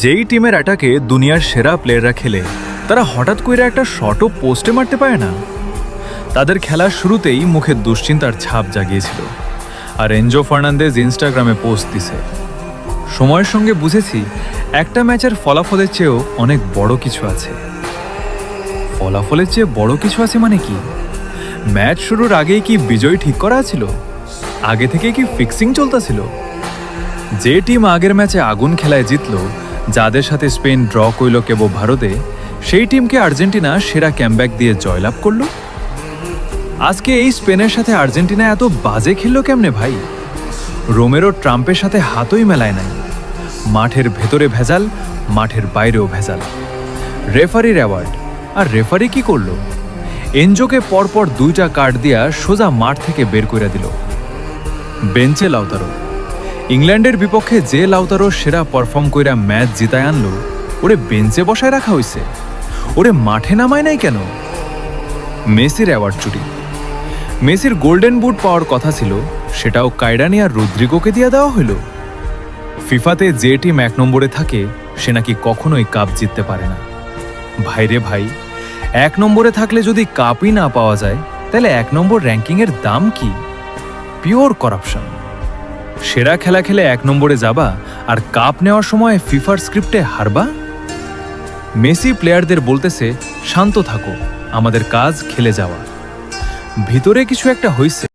যেই টিমের অ্যাটাকে দুনিয়ার সেরা প্লেয়াররা খেলে তারা হঠাৎ করে একটা শটও পোস্টে মারতে পারে না। তাদের খেলার শুরুতেই মুখে দুশ্চিন্তার ছাপ জাগিয়েছিল, আর এনজো ফার্নান্দেজ ইনস্টাগ্রামে পোস্ট দিছে। সময়ের সঙ্গে বুঝেছি একটা ম্যাচের ফলাফলের চেয়েও অনেক বড় কিছু আছে। ফলাফলের চেয়ে বড় কিছু আছে মানে কি? ম্যাচ শুরুর আগেই কি বিজয় ঠিক করা ছিল? আগে থেকে কি ফিক্সিং চলতেছিল? যে টিম আগের ম্যাচে আগুন খেলায় জিতল, যাদের সাথে স্পেন ড্র করল কেবল ভারতে, সেই টিমকে আর্জেন্টিনা সেরা ক্যামব্যাক দিয়ে জয়লাভ করল। আজকে এই স্পেনের সাথে আর্জেন্টিনা এত বাজে খেলল কেমনে ভাই? রোমেরো ট্রাম্পের সাথে হাতই মেলায় নাই। মাঠের ভেতরে ভেজাল, মাঠের বাইরেও ভেজাল। রেফারির অ্যাওয়ার্ড, আর রেফারি কি করলো? এনজোকে পরপর 2টা কার্ড দিয়া সোজা মাঠ থেকে বের করে দিল। বেঞ্চে লাউতারো, ইংল্যান্ডের বিপক্ষে যে লাউতারো সেরা পারফর্ম কইরা ম্যাচ জিতায় আনলো, ওরে বেঞ্চে বসায় রাখা হইছে, ওরে মাঠে নামায় নাই কেন? মেসির অ্যাওয়ার্ড চুরি। মেসির গোল্ডেন বুট পাওয়ার কথা ছিল, সেটাও কাইরানি আর রদ্রিগোকে দিয়ে দেওয়া হইল। ফিফাতে যে টিম 1 নম্বরে থাকে সে নাকি কখনোই কাপ জিততে পারে না। ভাইরে ভাই, 1 নম্বরে থাকলে যদি কাপই না পাওয়া যায়, তাহলে 1 নম্বর র্যাঙ্কিংয়ের দাম কি? Pure corruption. সেরা খেলা খেলে 1 নম্বরে যাবা, আর কাপ নেওয়ার সময় ফিফার স্ক্রিপ্টে হারবা? মেসি প্লেয়ারদের বলতেছে, শান্ত থাকো, আমাদের কাজ খেলে যাওয়া। ভিতরে কিছু একটা হইছে।